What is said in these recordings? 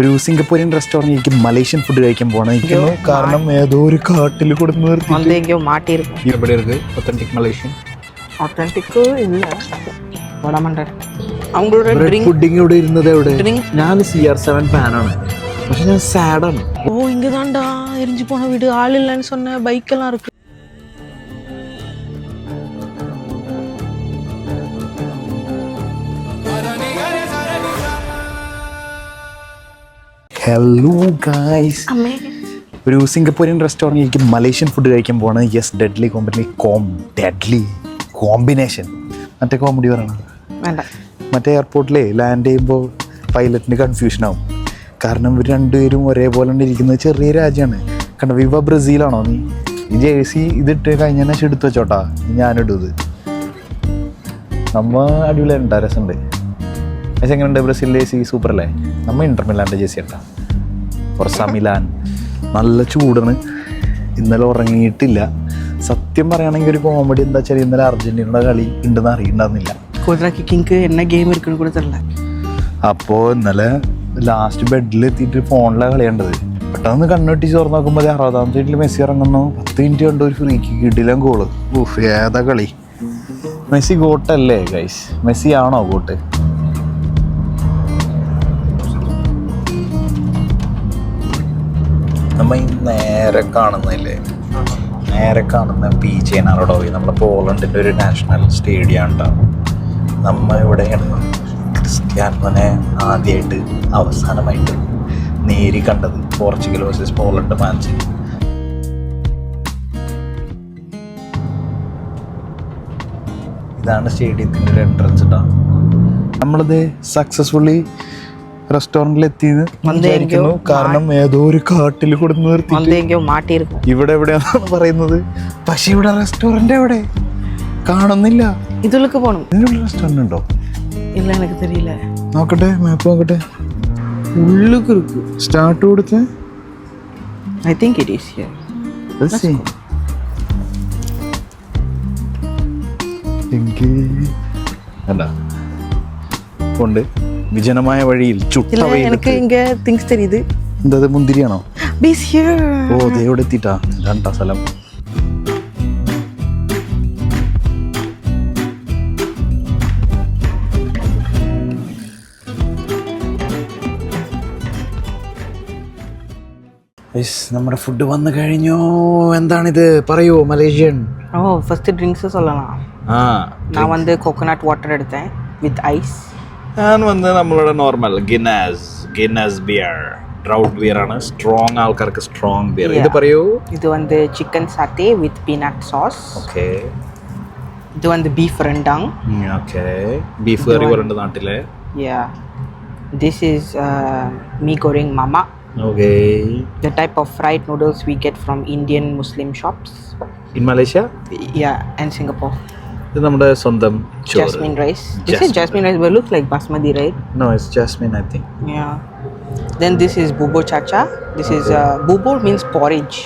ഒരു സിംഗപ്പൂരിയൻ റെസ്റ്റോറൻറ്റിലേക്ക് Malaysian food കഴിക്കാൻ പോകണം. കാരണം ഏതോ ഒരു കാട്ടിൽ കൊടുത്ത് எப்படி இருக்கு ஒத்தன்டிக் மலேഷ്യன்? ഒത്തന്റിക് ഇല്ല അവங்களோட ட்ரிங்க் പുഡിങ് ഇവിടെ ഇരുന്നത് എവിടെ? ഞാൻ CR7 ഫാനാണ്, പക്ഷെ ഞാൻ സാഡാണ്. ஓ இங்க தான்டா எரிஞ்சு போன வீடு, ஆள் இல்லைன்னு சொன்ன, பைக் எல்லாம் இருக்கு. ഹലോ ഗായ്സ്, ഒരു സിംഗപ്പൂരിയൻ റെസ്റ്റോറൻറ്റിലേക്ക് മലേഷ്യൻ ഫുഡ് കഴിക്കാൻ പോവാണ്. Yes, deadly combination. മറ്റേ കോമഡി പറയണം. വേണ്ട, മറ്റേ എയർപോർട്ടിലെ ലാൻഡ് ചെയ്യുമ്പോൾ പൈലറ്റിന് കൺഫ്യൂഷൻ ആവും. കാരണം ഇവർ രണ്ടുപേരും ഒരേപോലെ ഇരിക്കുന്നത്. ചെറിയ രാജ്യമാണ്. കണ്ട, വിവ ബ്രസീലാണോ നീ? ഈ ജേഴ്സി ഇതിട്ട് കഴിഞ്ഞ ശേഷം എടുത്ത് വെച്ചോട്ടാ, ഞാനിടും ഇത്. നമ്മ അടിപൊളിയായിട്ടാ, രസമുണ്ട്. പക്ഷെ എങ്ങനെയുണ്ട് ബ്രസീലിലെ ജേഴ്സി? സൂപ്പർ അല്ലേ? നമ്മ ഇന്റർമിലാൻ്റെ ജേഴ്സി കേട്ടാ, ഫൊർസ മിലാൻ. നല്ല ചൂടാണ്, ഇന്നലെ ഉറങ്ങിയിട്ടില്ല. സത്യം പറയുകയാണെങ്കിൽ ഒരു കോമഡി എന്താ വെച്ചാൽ ഇന്നലെ അർജന്റീനയുടെ കളി ഉണ്ടെന്ന് അറിയണ്ടായിരുന്നില്ല. என்ன கேம் இருக்குன்னு கூட தெரியல. അപ്പോൾ ഇന്നലെ ലാസ്റ്റ് ബെഡിലെത്തിയിട്ട് ഫോണിലാണ് കളിയേണ്ടത്. പെട്ടെന്ന് കണ്ണുട്ടി ചോർന്ന് നോക്കുമ്പോൾ 60-ാമത്തെ മിനിറ്റിൽ മെസ്സി ഇറങ്ങുന്നു. 10 മിനിറ്റ് കണ്ട് ഒരു ഫ്രീ കിക്ക്, കിടിലൻ ഗോള്. ഊഫ്, ഏതാ കളി! മെസ്സി ഗോട്ടല്ലേ ഗൈസ്? മെസ്സി ആണോ ഗോട്ട്? നമ്മ നേരെ കാണുന്ന PJ നാറോഡോവി, നമ്മുടെ പോളണ്ടിൻ്റെ ഒരു നാഷണൽ സ്റ്റേഡിയം ഉണ്ടാവും. നമ്മ ഇവിടെയാണ് ക്രിസ്ത്യാനോനെ ആദ്യമായിട്ട് അവസാനമായിട്ട് നേരി കണ്ടത്. Portugal versus Poland match. ഇതാണ് സ്റ്റേഡിയത്തിൻ്റെ ഒരു എൻട്രൻസ് കേട്ടോ. നമ്മളിത് സക്സസ്ഫുള്ളി റെസ്റ്റോറൻറ്റിൽ എത്തിയെന്ന് വിചാരിക്കുന്നു. കാരണം ഏതോ ഒരു കാട്ടിൽ കൊടുത്ത് നിർത്തി ഇവിടെ എവിടെയാണെന്നാണ് പറയുന്നത്. പക്ഷെ ഇവിടെ റെസ്റ്റോറന്റ് എവിടെ കാണുന്നില്ല. ഇതിലേക്ക് പോകണം. ഇതിനുള്ള റെസ്റ്റോറന്റ് ഉണ്ടോ? ഇല്ല, എനിക്ക് തെരിയില്ല. നോക്കട്ടെ, മാപ്പ് നോക്കട്ടെ. ഉള്ളിലേക്ക് ഇருக்கு. സ്റ്റാർട്ട് കൊടുത്ത് I think it is here. Let's see. അല്ല കൊണ്ട് വിജനമായ വഴിയിൽ ചുട്ട എനിക്ക് ഇങ്ങ തിങ്സ് തെരിയുது. എന്താ മുന്തിരിയാണോ? This here. ഓ, ദേ ഇവിടെ എത്തിയിട്ടാ. രണ്ടാ സ്ഥലം. നമ്മുടെ ഫുഡ് വന്നു കഴിഞ്ഞു. എന്താണിത് പറയൂ മലേഷ്യൻ? ഓ, ഫസ്റ്റ് ഡ്രിങ്ക്സ് சொல்லலாம். நான் வந்து கோகனட் வாட்டர் எடுத்தேன் with ice. ഞാൻ വന്ന് നമ്മളുടെ normal Guinness beer, draught beer ആണ്. സ്ട്രോങ് ആൾക്കാർക്ക് സ്ട്രോങ് ബിയർ. ഇത് പറയൂ. ഇത് வந்து chicken satay with peanut sauce. Okay. ഇത് வந்து beef rendang. Okay, beef curry പോലുണ്ട് നാട്ടിലെ. Yeah. This is mee goreng mama. Okay. The type of fried noodles we get from Indian Muslim shops. In Malaysia? Yeah, and Singapore. ഇത് നമ്മുടെ സ്വന്തം jasmine rice. This is jasmine rice, but it looks like basmati, right? No, it's jasmine, I think. Yeah. Then this is bubur chacha. This is bubur means porridge.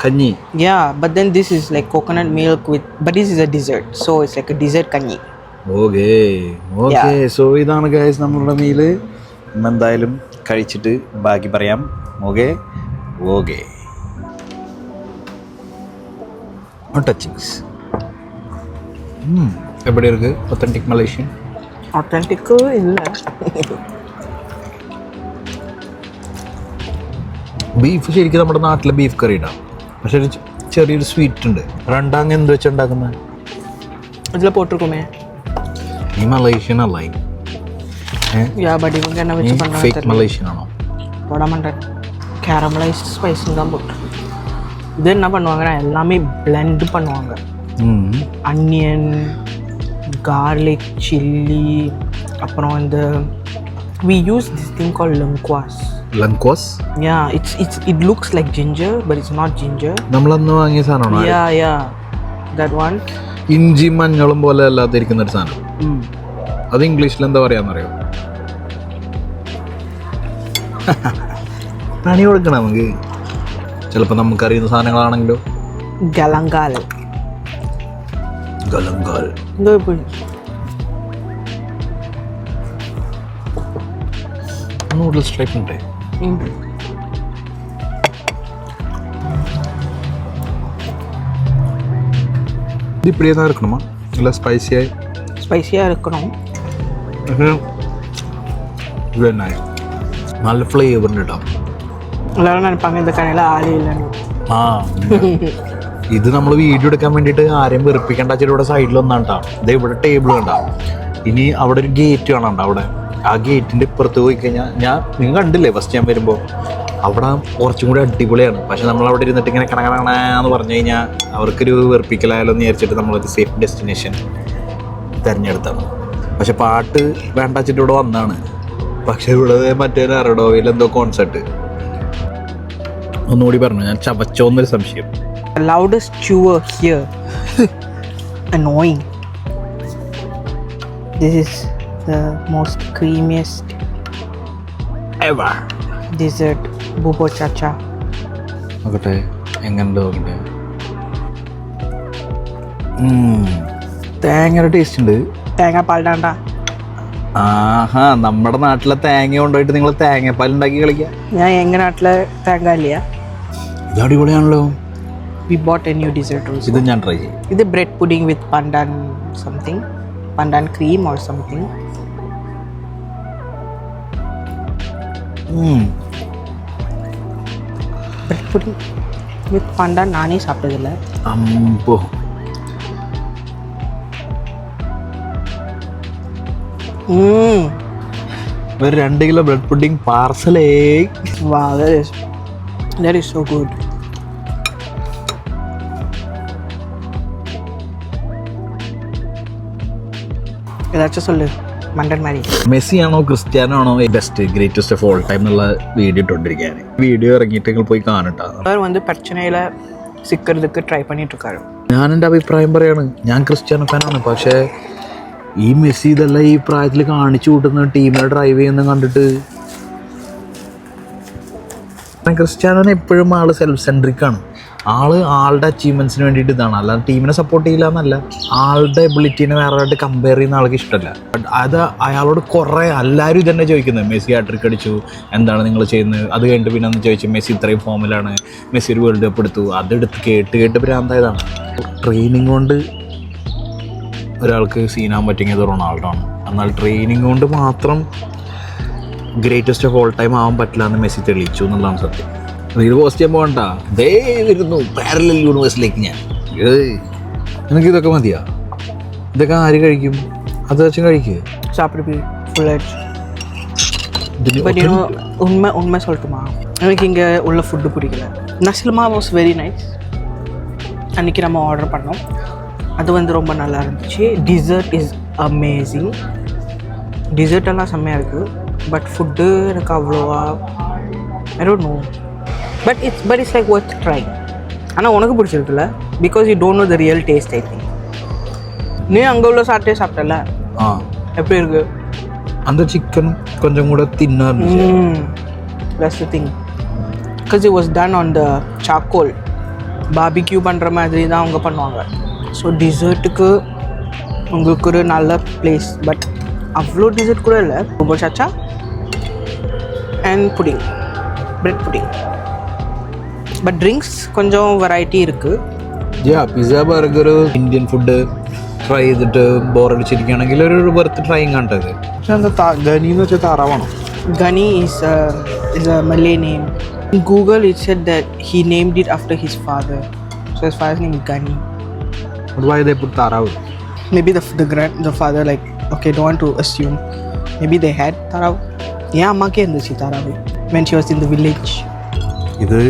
Kanyi. Yeah, but then this is like coconut milk with, but this is a dessert, so it's like a dessert kanyi. Okay. So ഇതാണ് guys നമ്മളുടെ meal. എന്തായാലും കഴിച്ചിട്ട് ബാക്കി പറയാം. Okay. Touchings எப்படி இருக்கு authentic மலேഷ്യன்? Authentic இல்ல. Beef ശരിക്കും നമ്മുടെ നാട്ടിലെ ബീഫ് കറി ഇടാം, പക്ഷെ ഒരു ചെറിയൊരു സ്വീറ്റ് ഉണ്ട്. രണ്ടാങ് എന്ത് വെച്ചുണ്ടാക്കുന്നത്? ഇതിൽ പോട്ടിருக்குமே. ഈ മലേഷ്യൻ അല്ല. யா பட் இவங்க என்ன வெச்சு பண்றாங்க? ഫേക്ക് മലേഷ്യൻ ആണോ? போட மாட்டேன். கேரமலைஸ்ட் ஸ்பைஸ் தான் போட்டு. இது என்ன பண்ணுவாங்கன்னா எல்லாமே blend பண்ணுவாங்க. அனியன், garlic, chili, அப்புறம் இந்த we use this thing called lengkuas. Yeah, it looks like ginger but it's not ginger. നമ്മളന്ന് വാങ്ങിയ സാധനമാണോ? Yeah, that one. ഇഞ്ചി മഞ്ഞളും പോലെ അല്ലാതിരിക്കുന്ന ഒരു സാധനം. അത് ഇംഗ്ലീഷിൽ എന്താ പറയാന്നറിയോ? പണി കൊടുക്കണം നമുക്ക്. ചിലപ്പോൾ നമുക്കറിയുന്ന സാധനങ്ങളാണെങ്കിലോ. ഗലങ്കാൽ. നൂഡിൽസ് ടൈപ്പ് ഉണ്ട്. இது இப்படியே தான் இருக்கணுமா இல்லை ஸ்பைசியாக இருக்கணும். நல்ல ஃப்ளேவர் കേട്ടോ. എല്ലാവരും നിனைப்பாங்க இந்த കടയിൽ ആളേ ഇല്ലെന്ന്. ആ ഇത് നമ്മൾ വീഡിയോ എടുക്കാൻ വേണ്ടിയിട്ട് ആരെയും വെറുപ്പിക്കേണ്ട ഇവിടെ സൈഡിലൊന്നാണ് കേട്ടോ. ഇത് ഇവിടെ ടേബിൾ കണ്ട. ഇനി അവിടെ ഒരു ഗേറ്റ് കാണണ്ട. അവിടെ ആ ഗേറ്റിൻ്റെ ഇപ്പുറത്ത് പോയി കഴിഞ്ഞാൽ നിങ്ങൾ കണ്ടില്ലേ ഫസ്റ്റ് ഞാൻ വരുമ്പോൾ അവിടെ കുറച്ചും കൂടി അടിപൊളിയാണ്. പക്ഷെ നമ്മൾ അവിടെ ഇരുന്നിട്ട് ഇങ്ങനെ കണകണന്ന് പറഞ്ഞു കഴിഞ്ഞാൽ അവർക്കൊരു വെറുപ്പിക്കലായാലോ എന്ന് വിചാരിച്ചിട്ട് നമ്മളൊരു സേഫ് ഡെസ്റ്റിനേഷൻ തിരഞ്ഞെടുത്താണ്. പക്ഷെ പാട്ട് വേണ്ട വെച്ചിട്ട് ഇവിടെ വന്നാണ്. പക്ഷെ ഇവിടെ മറ്റേ അറഡോയിൽ എന്തോ കോൺസെർട്ട്. ഒന്നുകൂടി പറഞ്ഞു, ഞാൻ ചവച്ചോന്നൊരു സംശയം. Loudest chewer here. Annoying. This is the most creamiest ever dessert. Bubo chacha. നോക്കട്ടെ എങ്ങനെയുണ്ട് നോക്കട്ടെ. തേങ്ങയുടെ ടേസ്റ്റ് ഉണ്ട്. തേങ്ങ പാലിടാണ്ട. ആഹാ, നമ്മുടെ നാട്ടിലെ തേങ്ങ കൊണ്ടുപോയിട്ട് നിങ്ങൾ തേങ്ങാപ്പാൽ ഉണ്ടാക്കി കളിക്കുക. ഞാൻ എങ്ങനെ നാട്ടിലെ തേങ്ങ ഇല്ല. ഇത് അടിപൊളിയാണല്ലോ. We bought a new dessert also. ഇത് ഞാൻ ട്രൈ ചെയ്യും. ഇത് bread pudding with pandan something, pandan cream or something. Bread pudding with pandan நானே சாப்பிட்டதில்ல. അമ്പോ, ഒരു 2 കിലോ ബ്രെഡ് പുഡിംഗ് പാർസലേ. Wow, that is so good. ഏതാச்சும் சொல்லு മണ്ടൻ മാരി. മെസ്സി ആണോ ക്രിസ്ത്യാനോ ആണോ best greatest of all time എന്നുള്ള വീഡിയോ ഇട്ടോണ്ടിരിക്കുകയാണ്. വീഡിയോ ഇറങ്ങിയിട്ട് നിങ്ങൾ പോയി കാണട്ടാ. അവർ வந்து பிரச்சனையில சிக்கிறதுக்கு ட்ரை பண்ணிட்டு இருக்காரு. ഞാൻ എൻ്റെ അഭിപ്രായം പറയാണ്, ഞാൻ ക്രിസ്ത്യാനോ ഫാനാണ്. പക്ഷേ ഈ മെസ്സി ഇതെല്ലാം ഈ പ്രായത്തിൽ കാണിച്ചു കൂട്ടുന്ന ടീമിനെ ഡ്രൈവ് ചെയ്യുന്ന കണ്ടിട്ട് ക്രിസ്ത്യാനോനെ എപ്പോഴും ആള് സെൽഫ് സെൻട്രിക് ആണ്. ആളുടെ അച്ചീവ്മെൻറ്റ്സിന് വേണ്ടിയിട്ട് ഇതാണ്, അല്ലാതെ ടീമിനെ സപ്പോർട്ട് ചെയ്യില്ല എന്നല്ല. ആളുടെ എബിലിറ്റീനെ വേറെ കമ്പയർ ചെയ്യുന്ന ആൾക്ക് ഇഷ്ടമല്ല. അത് അയാളോട് കുറേ എല്ലാവരും ഇതന്നെ ചോദിക്കുന്നത്. മെസ്സി ഹാട്രിക് അടിച്ചു, എന്താണ് നിങ്ങൾ ചെയ്യുന്നത്? അത് കഴിഞ്ഞിട്ട് പിന്നെ ഒന്ന് ചോദിച്ചു, മെസ്സി ഇത്രയും ഫോമിലാണ്, മെസ്സി ഒരു വേൾഡ് കപ്പ് എടുത്തു. അതെടുത്ത് കേട്ട് ഭ്രാന്തായതാണ്. ട്രെയിനിങ് കൊണ്ട് ഒരാൾക്ക് സീനാൻ പറ്റിയത് റൊണാൾഡോ ആണ്. എന്നാൽ ട്രെയിനിങ് കൊണ്ട് മാത്രം ഗ്രേറ്റസ്റ്റ് ഓഫ് ഓൾ ടൈം ആവാൻ പറ്റില്ല എന്ന് മെസ്സി തെളിയിച്ചു എന്നുള്ളതാണ് സത്യം. ഇത് പോസ്റ്റ് ചെയ്യാൻ പോകണ്ട, ദേ വരുന്നു പാരലൽ യൂണിവേഴ്സിലേക്ക് ഞാൻ. നിനക്ക് ഇതൊക്കെ മതിയാ? ഇതൊക്കെ ആര് കഴിക്കും? അത് വെച്ചും കഴിക്കുക. உண்மை சொல்லட்டுமா, எனக்கு இங்கே உள்ள ஃபுட்டு பிடிக்கல. நசில்மா வாஸ் வெரி நைஸ். அன்றைக்கி நம்ம ஆர்டர் பண்ணோம், அது வந்து ரொம்ப நல்லா இருந்துச்சு. Dessert is amazing. டிசர்ட் எல்லாம் செம்மையாக இருக்குது. பட் ஃபுட்டு எனக்கு அவ்வளோவா I don't know, but it's like worth try. ஆனால் உனக்கு பிடிச்சிருக்குல்ல, because you don't know the real taste. I think நீ அங்கே உள்ள சாப்பிட்டல, எப்படி இருக்கு? அந்த சிக்கன் கொஞ்சம் கூட தின்னா இருந்துச்சு. That's the thing, because it was done on the charcoal. barbecue பண்ணுற மாதிரி தான் அவங்க பண்ணுவாங்க. ஸோ டிசர்ட்டுக்கு உங்களுக்கு ஒரு நல்ல பிளேஸ். பட் அவ்வளோ டிசர்ட் கூட இல்லை. ரொம்ப சாச்சா and pudding, bread pudding. But drinks கொஞ்சம் வெரைட்டி இருக்குது. Pizza burger Indian food try ചെയ്തിട്ട് ബോറടിച്ചിരിക്കുകയാണെങ്കിൽ ഒരു വെർത്ത് ട്രൈയും കണ്ടത്. പക്ഷെ എന്താ ഗനി എന്ന് വെച്ചാൽ താറാവാണോ? Gani is a Malay name. In Google it said that he named it after his father. So his father's name is Gani. Why they put tarav? Maybe the father like, okay, don't want to assume. Maybe they had tarav. Yeah, amma ke andu si tarav when she was in the village. ഇത്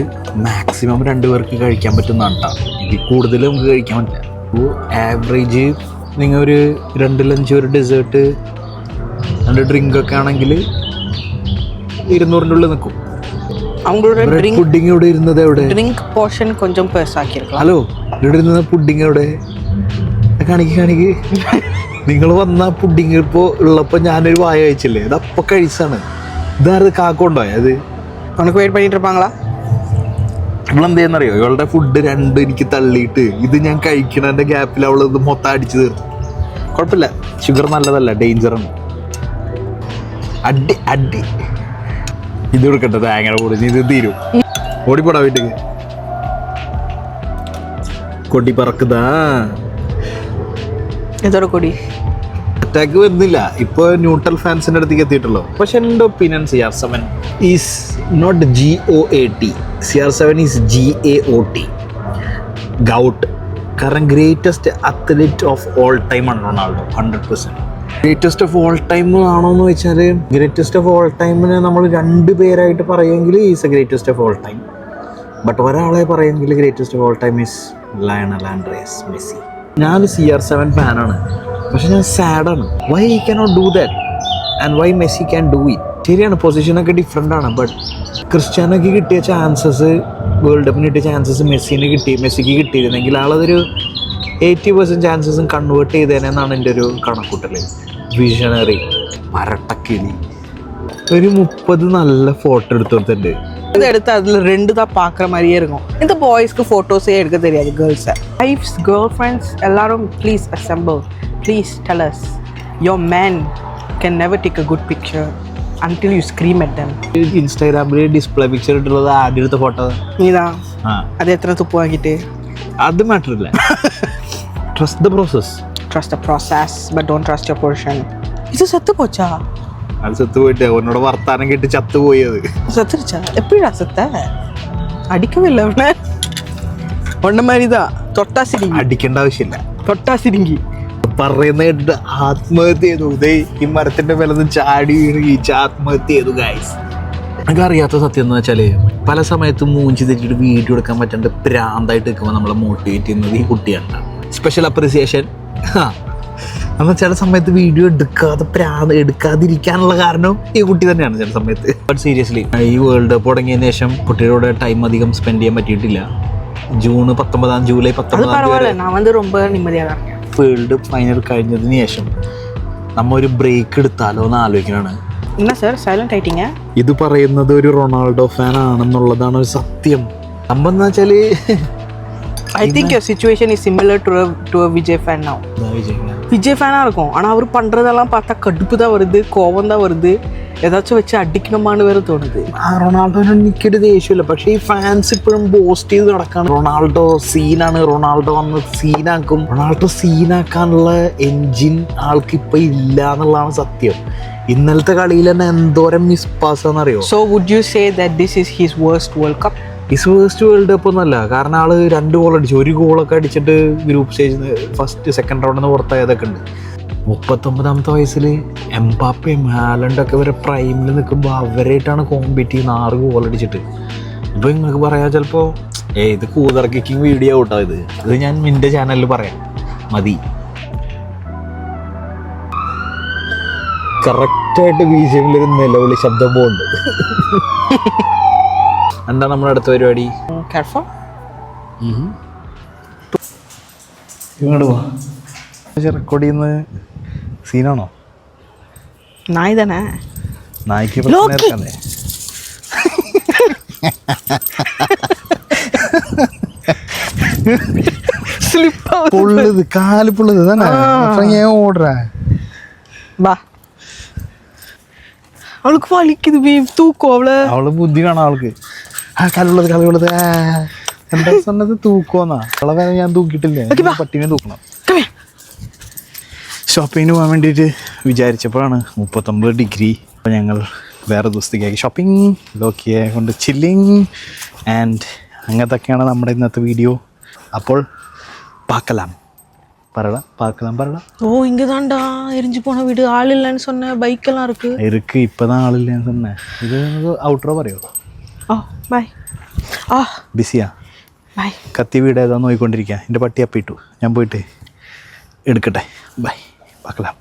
maximum 2 പേർക്ക് കഴിക്കാൻ പറ്റുന്നതാണ് കേട്ടോ. ഇതിൽ കൂടുതൽ നമുക്ക് കഴിക്കാൻ പറ്റില്ല. അപ്പോൾ ആവറേജ് നിങ്ങൾ ഒരു 2 ലഞ്ച്, ഒരു ഡെസേർട്ട്, 2 ഡ്രിങ്കൊക്കെ ആണെങ്കിൽ 200-ൻ്റെ ഉള്ളിൽ നിൽക്കും. അവങ്ങളുടെ ഡ്രിങ്ക് പുഡിങ് ഇവിടെ ഇരുന്നത് എവിടെ? ഡ്രിങ്ക് പോർഷൻ കൊഞ്ചം പെർസാക്കിയിരിക്കണം. ഹലോ, ഇവിടെ ഇരുന്ന പുഡിങ് എവിടെ? കാണിക്ക്. നിങ്ങൾ വന്ന പുഡിങ് ഇപ്പോൾ ഉള്ളപ്പോൾ ഞാനൊരു വായ കഴിച്ചില്ലേ, അത് അപ്പം കഴിച്ചാണ്. ഇതാരത് കാക്കൊണ്ടോയ അത്? ഉനക്ക് വെയിറ്റ് பண்ணிட்டு இருப்பாங்களா? ഇവളെന്ത് ചെയ്യുന്നറിയോ? ഇവളുടെ ഫുഡ് 2 എനിക്ക് തള്ളിയിട്ട് ഇത് ഞാൻ കഴിക്കണതിൻ്റെ ഗ്യാപ്പിൽ അവൾ ഇത് മൊത്തം അടിച്ചു തീർന്നു. കുഴപ്പമില്ല, ഷുഗർ നല്ലതല്ല, ഡേഞ്ചറാണ്. അടി ഇത് കൊടുക്കട്ടെ തേങ്ങയുടെ കൂടെ ഇത് തീരും. ഓടിപ്പോടാ വീട്ടിക്ക്. കൊടി പറക്കുതാ. എതോടെ കൂടി അറ്റാക്ക് വരുന്നില്ല ഇപ്പൊ ന്യൂട്രൽ ഫാൻസിന്റെ അടുത്തേക്ക് എത്തിയിട്ടുള്ളൂ. പക്ഷെ എൻ്റെ opinion CR7 is not GOAT. CR7 is GAOT. Gout. കാരണം greatest athlete of all time ആണ് Ronaldo. 100%. Greatest of all time ആണോ എന്ന് വെച്ചാൽ ഗ്രേറ്റസ്റ്റ് ഓഫ് ഓൾ ടൈമിനെ നമ്മൾ 2 പേരായിട്ട് പറയുമെങ്കിൽ is a greatest of all time. But ഒരാളെ പറയുമെങ്കിൽ greatest of all time is Lionel Andres Messi. ഞാൻ CR7 ഫാനാണ്, പക്ഷെ ഞാൻ സാഡാണ്. Why he cannot do that and why Messi can do it. ശരിയാണ്, പൊസിഷനൊക്കെ ഡിഫറെൻ്റ് ആണ്. ബട്ട് ക്രിസ്ത്യാനോയ്ക്ക് കിട്ടിയ ചാൻസസ്, വേൾഡ് കപ്പിന് കിട്ടിയ ചാൻസസ് മെസ്സിക്ക് കിട്ടിയിരുന്നെങ്കിൽ ആളതൊരു 80% ചാൻസസും കൺവേർട്ട് ചെയ്തേനെന്നാണ് എൻ്റെ ഒരു കണക്കൂട്ടൽ. വിഷണറി, മരട്ടക്കിളി. ഒരു 30 നല്ല ഫോട്ടോ എടുത്തു കൊടുത്തിട്ടുണ്ട്. எடுத்து அதில் 2 தான் பார்க்குற மாதிரியே இருக்கும். இந்த பாய்ஸ்க்கு ஃபோட்டோஸே எடுக்க தெரியாது. கேர்ள்ஸை வைஃப்ஸ் கேர்ள் ஃப்ரெண்ட்ஸ் எல்லாரும் please assemble. Please tell us your man can never take a good picture until you scream at them. ഇൻസ്റ്റാഗ്രാമിൽ ഡിസ്പ്ലേ പിക്ചർ ഇട്ടുള്ളത് ആദ്യം എടുത്ത ഫോട്ടോ நீதான் அது எத்தனை துப்பு வாங்கிட்டு അത് മാറ്റർ ഇല്ല. Trust the process. trust the process but don't trust your portion. இது செத்து போச்சா? അത് ചത്തു പോയിട്ട് അവനോട് വർത്താനം കേട്ട് ചത്തുപോയി. അത് செத்துருச்சா? எப்படிடா செத்த? அடிக்கவே இல்லை அவனை. ஒன்ன மாதிரி தான் தொட்டா சிரிங்கி. അടിക്കേണ്ട ആവശ്യമില്ല. தொட்டா சிரிங்கി പറയുന്ന കേട്ടിട്ട് ആത്മഹത്യ ചെയ്തു. ഇതേ ഈ മരത്തിന്റെ മേലെ ചാടി വീണ് ഈച്ച ആത്മഹത്യ ചെയ്തു. ഗൈസ്, എനിക്ക് അറിയാത്ത സത്യം എന്ന് വെച്ചാല് പല സമയത്തും മൂഞ്ചി തെറ്റിട്ട് വീഡിയോ എടുക്കാൻ പറ്റാണ്ട് പ്രാന്തായിട്ട് നിൽക്കുമ്പോൾ നമ്മളെ മോട്ടിവേറ്റ് ചെയ്യുന്നത് ഈ കുട്ടിയാണ്. Special appreciation. എന്നാൽ ചില സമയത്ത് വീഡിയോ എടുക്കാതിരിക്കാനുള്ള കാരണം ഈ കുട്ടി തന്നെയാണ് ചില സമയത്ത്. ബട്ട് സീരിയസ്ലി ഈ വേൾഡ് കപ്പ് തുടങ്ങിയതിന് ശേഷം കുട്ടികളുടെ ടൈം അധികം സ്പെൻഡ് ചെയ്യാൻ പറ്റിയിട്ടില്ല. ജൂലൈ 19 நான் வந்து ரொம்ப நிம்மதியாக இருக்கேன். വേൾഡ് ഫൈനൽ കഴിഞ്ഞതിന് ശേഷം നമ്മ ഒരു ബ്രേക്ക് എടുത്താലോ എന്ന് ആലോചിക്കണാണ്. என்ன சார் சைலண்ட் ஆயிட்டீங்க? ഇത് പറയുന്നത് ഒരു റൊണാൾഡോ ഫാൻ ആണെന്നുള്ളതാണ് ഒരു സത്യം. സംഭവം എന്ന് വെച്ചാല് I think your situation is similar to a Vijay fan now. Vijay ஃபேனாக இருக்கும், ஆனால் அவர் பண்ணுறதெல்லாம் பார்த்தா கடுப்பு தான் வருது, கோபம் தான் வருது, ஏதாச்சும் வச்சு அடிக்கணுமான்னு வேறு தோணுது. റൊണാൾഡോനെ എനിക്കൊരു ദേഷ്യമില്ല, പക്ഷേ ഈ ഫാൻസ് ഇപ്പോഴും പോസ്റ്റ് ചെയ്ത് നടക്കാണ്. റൊണാൾഡോ സീനാണ്, റൊണാൾഡോ വന്ന് സീനാക്കും. റൊണാൾഡോ സീനാക്കാനുള്ള എൻജിൻ ആൾക്ക് ഇപ്പം ഇല്ല എന്നുള്ളതാണ് സത്യം. ഇന്നലത്തെ കളിയിൽ തന്നെ എന്തോരം miss പാസ്സാന്നറിയോ. So would you say that this is his worst World Cup? Is waste world cup ഒന്നല്ല, കാരണം ആള് 2 ഗോൾ അടിച്ചു. 1 ഗോളൊക്കെ അടിച്ചിട്ട് ഗ്രൂപ്പ് സ്റ്റേജിൽ ഫസ്റ്റ് സെക്കൻഡ് റൗണ്ടിൽ നിന്ന് പുറത്തായതൊക്കെ ഉണ്ട്. 39-ാമത്തെ വയസ്സിൽ എംബാപ്പയും ഹാലണ്ടൊക്കെ ഇവരെ പ്രൈമിൽ നിൽക്കുമ്പോൾ അവരായിട്ടാണ് കോമ്പീറ്റ് ചെയ്യുന്ന 6 ഗോൾ അടിച്ചിട്ട്. ഇപ്പോൾ നിങ്ങൾക്ക് പറയാം ചിലപ്പോൾ ഇത് കൂതറക്കിങ് വീഡിയോ ഔട്ടോ ഇത് ഞാൻ നിൻ്റെ ചാനലിൽ പറയാം മതി. കറക്റ്റായിട്ട് BGM'ലൊരു നിലവിളി ശബ്ദം പോകുന്നുണ്ട്. എന്താ നമ്മുടെ അടുത്ത പരിപാടി? Careful. ഇങ്ങോട്ട് പോവാ. റെക്കോർഡ് ചെയ്യുന്ന സീനാണോ? നായ് തന്നെ. നായ്ക്ക് പ്രശ്നം നേർക്കാന്നേ. പൊള്ളുത്, കാല് പൊള്ളുത് തന്നെ ഓടുற. വാ, അവൾക്ക് വലിക്കുത്, തൂക്കോ അവള് ബുദ്ധി കാണാം ആൾക്ക്. കാലുള്ളത് എന്താ சொன்னது തൂക്കോന്നാ. അവളെ വേറെ ഞാൻ തൂക്കിയിട്ടില്ലേ, പട്ടിനെ തൂക്കണം. ഷോപ്പിങ്ങിന് പോകാൻ വേണ്ടിയിട്ട് വിചാരിച്ചപ്പോഴാണ് 39 ഡിഗ്രി. അപ്പോൾ ഞങ്ങൾ വേറെ ദിവസത്തേക്കായി ഷോപ്പിംഗ്, ലോക്കിയെ കൊണ്ട് ചില്ലിങ് ആൻഡ് അങ്ങനത്തൊക്കെയാണ് നമ്മുടെ ഇന്നത്തെ വീഡിയോ. അപ്പോൾ பார்க்கலாம் പറടാ. ஓ, இங்கே தான்டா எரிஞ்சு போன வீடு, ஆள் இல்லைன்னு சொன்ன, பைக்கெல்லாம் இருக்கு. இப்போதான் ஆள் இல்லைன்னு சொன்னேன். இது ഔട്ട്രോ പറയോ? ഓ ബൈ. ബിസിയാ? ബൈ. കത്തി വീട് ഏതാ നോക്കിക്കൊണ്ടിരിക്കുക. എൻ്റെ പട്ടി അപ്പിട്ടു, ഞാൻ പോയിട്ട് എടുക്കട്ടെ. ബൈ, பார்க்கலாம்.